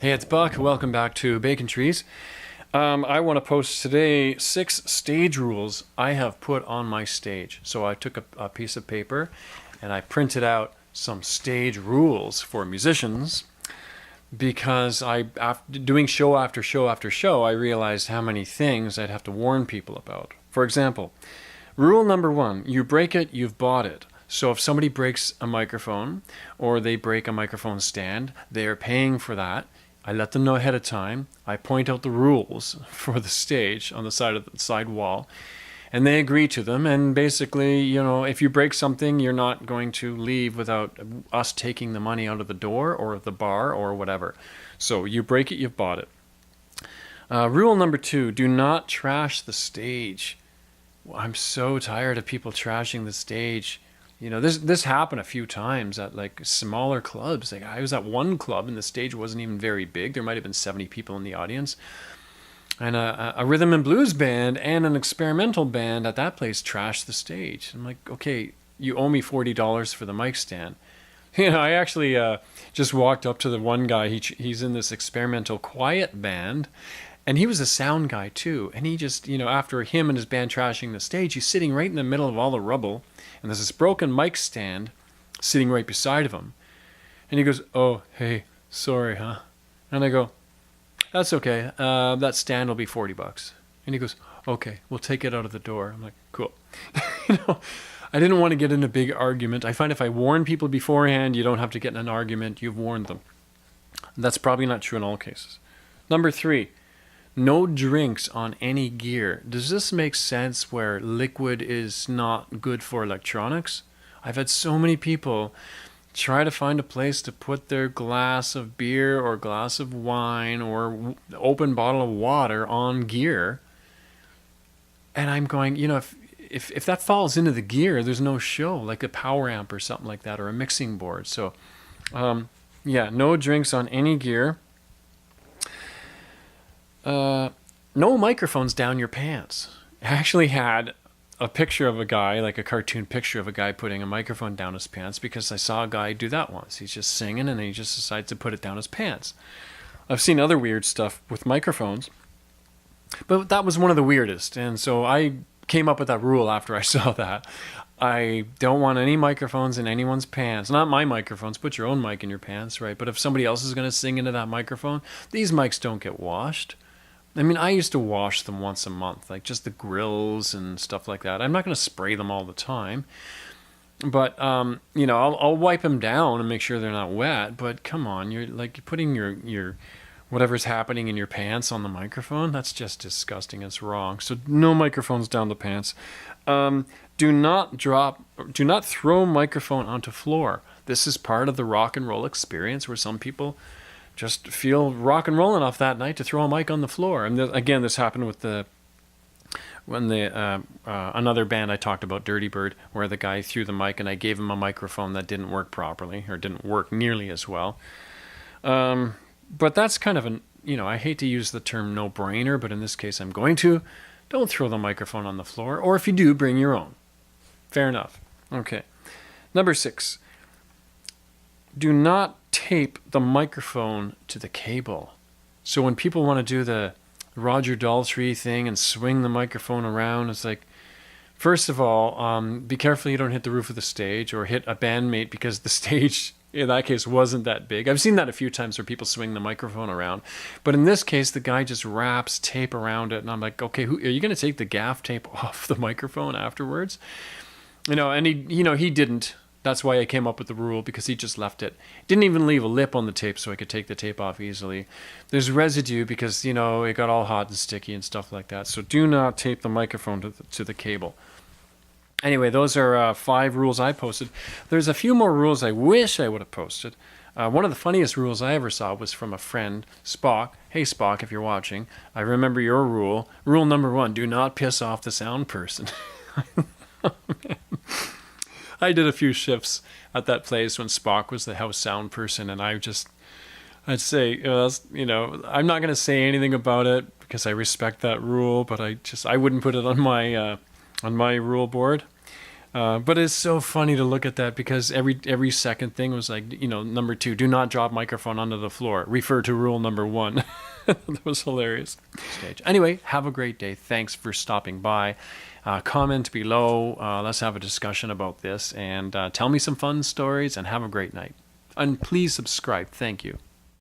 Hey, it's Buck. Welcome back to Bacon Trees. I want to post today 6 stage rules I have put on my stage. So I took a piece of paper and I printed out some stage rules for musicians because after doing show after show after show, I realized how many things I'd have to warn people about. For example, rule number 1, you break it, you've bought it. So if somebody breaks a microphone or they break a microphone stand, they are paying for that. I let them know ahead of time. I point out the rules for the stage on the side wall, and they agree to them. And basically, if you break something, you're not going to leave without us taking the money out of the door or the bar or whatever. So you break it, you've bought it. Rule number 2, do not trash the stage. I'm so tired of people trashing the stage. This happened a few times at like smaller clubs. Like I was at one club and the stage wasn't even very big. There might have been 70 people in the audience. And a rhythm and blues band and an experimental band at that place trashed the stage. I'm like, okay, you owe me $40 for the mic stand. I actually just walked up to the one guy. He's in this experimental quiet band. And he was a sound guy too. And he just, after him and his band trashing the stage, he's sitting right in the middle of all the rubble. And there's this broken mic stand sitting right beside of him. And he goes, "Oh, hey, sorry, huh?" And I go, "That's okay. That stand will be $40." And he goes, "Okay, we'll take it out of the door." I'm like, cool. I didn't want to get in a big argument. I find if I warn people beforehand, you don't have to get in an argument. You've warned them. That's probably not true in all cases. Number 3. No drinks on any gear. Does this make sense where liquid is not good for electronics? I've had so many people try to find a place to put their glass of beer or glass of wine or open bottle of water on gear. And I'm going, if that falls into the gear, there's no show, like a power amp or something like that, or a mixing board. So, no drinks on any gear. No microphones down your pants. I actually had a picture of a guy, like a cartoon picture of a guy putting a microphone down his pants because I saw a guy do that once. He's just singing and he just decides to put it down his pants. I've seen other weird stuff with microphones, but that was one of the weirdest. And so I came up with that rule after I saw that. I don't want any microphones in anyone's pants. Not my microphones. Put your own mic in your pants, right? But if somebody else is going to sing into that microphone, these mics don't get washed. I mean, I used to wash them once a month, like just the grills and stuff like that. I'm not going to spray them all the time, but I'll wipe them down and make sure they're not wet. But come on, you're putting your whatever's happening in your pants on the microphone. That's just disgusting. It's wrong. So no microphones down the pants. Do not throw microphone onto floor. This is part of the rock and roll experience where some people just feel rock and roll enough that night to throw a mic on the floor. And again, this happened with another band I talked about, Dirty Bird, where the guy threw the mic and I gave him a microphone that didn't work properly or didn't work nearly as well. But that's kind of I hate to use the term no-brainer, but in this case I'm going to. Don't throw the microphone on the floor, or if you do, bring your own. Fair enough. Okay. Number 6. Do not tape the microphone to the cable. So when people want to do the Roger Daltrey thing and swing the microphone around, it's like, first of all, be careful you don't hit the roof of the stage or hit a bandmate because the stage, in that case, wasn't that big. I've seen that a few times where people swing the microphone around. But in this case, the guy just wraps tape around it. And I'm like, okay, are you going to take the gaff tape off the microphone afterwards? And he didn't. That's why I came up with the rule, because he just left it. Didn't even leave a lip on the tape so I could take the tape off easily. There's residue because, it got all hot and sticky and stuff like that. So do not tape the microphone to the cable. Anyway, those are 5 rules I posted. There's a few more rules I wish I would have posted. One of the funniest rules I ever saw was from a friend, Spock. Hey, Spock, if you're watching, I remember your rule. Rule number 1, do not piss off the sound person. Oh, man. I did a few shifts at that place when Spock was the house sound person, and I'd say, I'm not going to say anything about it because I respect that rule, but I wouldn't put it on my rule board. But it's so funny to look at that because every second thing was like, number 2, do not drop microphone onto the floor. Refer to rule number 1. That was hilarious. Stage. Anyway, have a great day. Thanks for stopping by. Comment below. Let's have a discussion about this and tell me some fun stories and have a great night. And please subscribe. Thank you.